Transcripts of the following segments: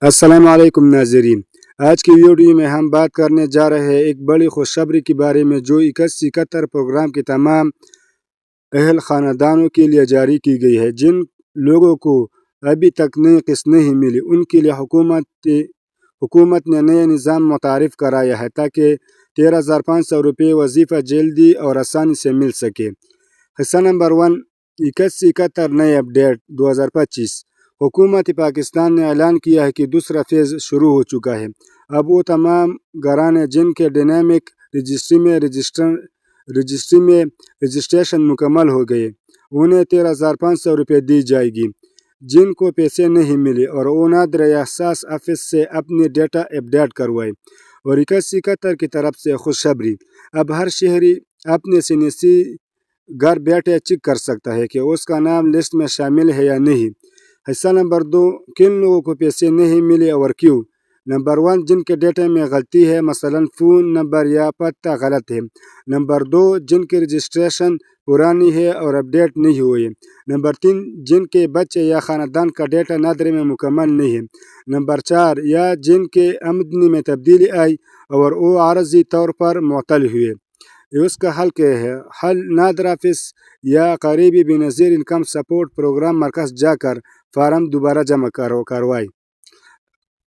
السلام علیکم ناظرین، آج کی ویڈیو میں ہم بات کرنے جا رہے ہیں ایک بڑی خوشخبری کے بارے میں جو 71 پروگرام کے تمام اہل خاندانوں کے لیے جاری کی گئی ہے۔ جن لوگوں کو ابھی تک نئی قسط نہیں ملی ان کے لیے حکومت نے نیا نظام متعارف کرایا ہے تاکہ 13,500 روپے وظیفہ جلدی اور آسانی سے مل سکے۔ حصہ نمبر 1 71 نئے اپڈیٹ 2025۔ حکومت پاکستان نے اعلان کیا ہے کہ دوسرا فیز شروع ہو چکا ہے۔ اب وہ تمام گھرانے جن کے ڈائنامک رجسٹری میں رجسٹریشن مکمل ہو گئے انہیں 13,500 روپے دی جائے گی۔ جن کو پیسے نہیں ملے اور وہ نادر یا حساس آفس سے اپنی ڈیٹا اپڈیٹ کروائے۔ اور 71 کی طرف سے خوشخبری، اب ہر شہری اپنے سینسی گھر بیٹھے چیک کر سکتا ہے کہ اس کا نام لسٹ میں شامل ہے یا نہیں۔ حصہ نمبر 2 کن لوگوں کو پیسے نہیں ملے اور کیوں۔ نمبر 1 جن کے ڈیٹا میں غلطی ہے، مثلا فون نمبر یا پتہ غلط ہے۔ نمبر 2 جن کی رجسٹریشن پرانی ہے اور اپڈیٹ نہیں ہوئی۔ نمبر 3 جن کے بچے یا خاندان کا ڈیٹا نادرے میں مکمل نہیں ہے۔ نمبر 4 یا جن کے آمدنی میں تبدیلی آئی اور وہ عارضی طور پر معطل ہوئے۔ اس کا حل کیا ہے؟ حل نادر آفس یا قریبی بے نظیر انکم سپورٹ پروگرام مرکز جا کر فارم دوبارہ جمع کروائے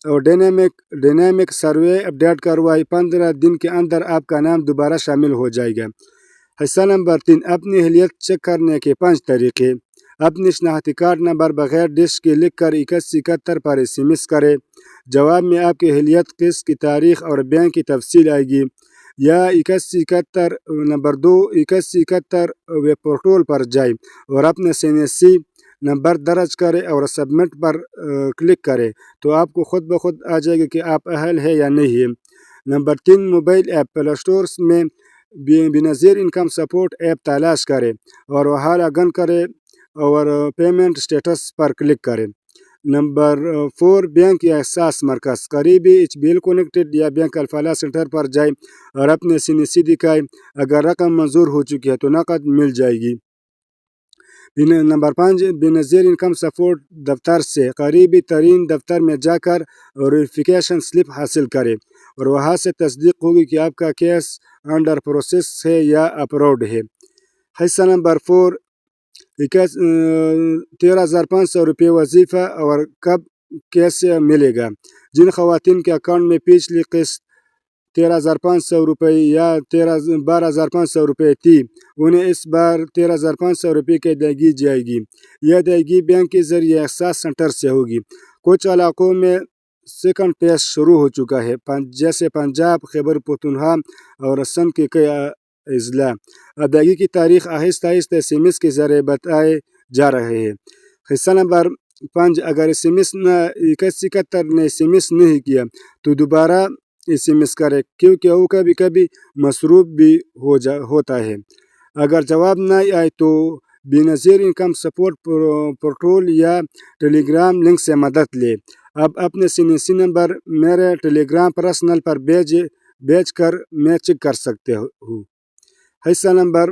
اور ڈائنامک سروے اپڈیٹ کروائی۔ 15 دن کے اندر آپ کا نام دوبارہ شامل ہو جائے گا۔ حصہ نمبر 3 اپنی اہلیت چیک کرنے کے 5 طریقے۔ اپنی شناختی کارڈ نمبر بغیر ڈش کے لکھ کر 71 پر SMS کرے۔ جواب میں آپ کی اہلیت، قسط کی تاریخ اور بینک کی تفصیل آئے گی۔ یا 71 نمبر 2 71 ویب پورٹل پر جائے اور اپنے CNC نمبر درج کرے اور سبمٹ پر کلک کرے تو آپ کو خود بخود آ جائے گا کہ آپ اہل ہے یا نہیں ہے۔ نمبر 3 موبائل ایپ پلے اسٹور میں بے نظیر انکم سپورٹ ایپ تلاش کرے اور حال آگن کرے اور پیمنٹ سٹیٹس پر کلک کرے۔ نمبر 4 بینک یا احساس مرکز قریبی HBL کنیکٹڈ یا بینک الفلاح سینٹر پر جائے اور اپنے CNC دکھائے۔ اگر رقم منظور ہو چکی ہے تو نقد مل جائے گی۔ نمبر 5 بے نظیر انکم سپورٹ دفتر سے قریبی ترین دفتر میں جا کر ویریفیکیشن سلپ حاصل کرے اور وہاں سے تصدیق ہوگی کہ آپ کا کیس انڈر پروسیس ہے یا اپروڈ ہے۔ حصہ نمبر 4 13,500 روپے وظیفہ اور کب کیسے ملے گا۔ جن خواتین کے اکاؤنٹ میں پچھلی قسط 13,500 روپے یا 12,500 روپے تھی انہیں اس بار 13,500 روپے کی ادائیگی جائے گی۔ یہ ادائیگی بینک کے ذریعے احساس سینٹر سے ہوگی۔ کچھ علاقوں میں سیکنڈ فیز شروع ہو چکا ہے جیسے پنجاب، خیبر پختونخوا اور سندھ کے کئی اضلاع۔ ادائیگی کی تاریخ آہستہ آہستہ SMS کے ذریعے بتائے جا رہے ہیں۔ حصہ نمبر 5 اگر 71 نے SMS نہیں کیا تو دوبارہ SMS کرے کیونکہ وہ کبھی کبھی مصروف بھی ہوتا ہے۔ اگر جواب نہ آئے تو بے نظیر انکم سپورٹ پورٹل یا ٹیلی گرام لنک سے مدد لے۔ اب اپنے CNC نمبر میرے ٹیلی گرام پرسنل پر بھیج کر میں چیک کر سکتے ہوں۔ حصہ نمبر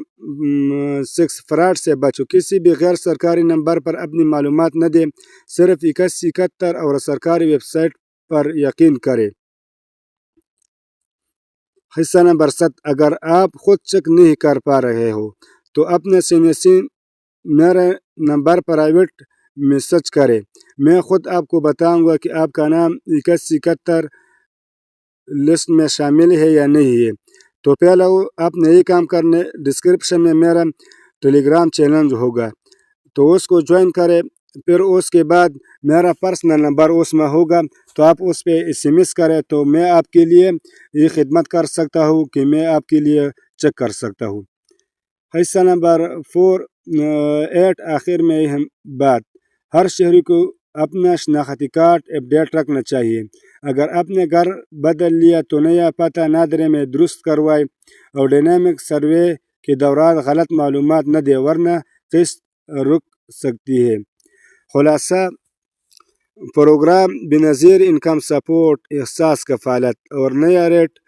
6 فراڈ سے بچو۔ کسی بھی غیر سرکاری نمبر پر اپنی معلومات نہ دیں، صرف 71 اور سرکاری ویب سائٹ پر یقین کریں۔ حصہ نمبر 7 اگر آپ خود چیک نہیں کر پا رہے ہو تو اپنے CNC میرے نمبر پرائیویٹ میسج کریں، میں خود آپ کو بتاؤں گا کہ آپ کا نام 71 لسٹ میں شامل ہے یا نہیں ہے۔ تو پہلے آپ نے یہ کام کرنے، ڈسکرپشن میں میرا ٹیلی گرام چینل ہوگا تو اس کو جوائن کرے، پھر اس کے بعد میرا پرسنل نمبر اس میں ہوگا تو آپ اس پہ SMS کریں تو میں آپ کے لیے یہ خدمت کر سکتا ہوں کہ میں آپ کے لیے چیک کر سکتا ہوں۔ حصہ نمبر 8 آخر میں یہ بات، ہر شہری کو اپنا شناختی کارڈ اپڈیٹ رکھنا چاہیے۔ اگر اپنے گھر بدل لیا تو نیا پتہ نادرے میں درست کروائے اور ڈائنامک سروے کے دوران غلط معلومات نہ دے ورنہ قسط رک سکتی ہے۔ خلاصہ پروگرام بے نظیر انکم سپورٹ احساس کفالت اور نیا ریٹ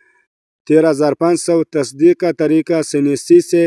13,500 تصدیق کا طریقہ CNC سے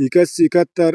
7171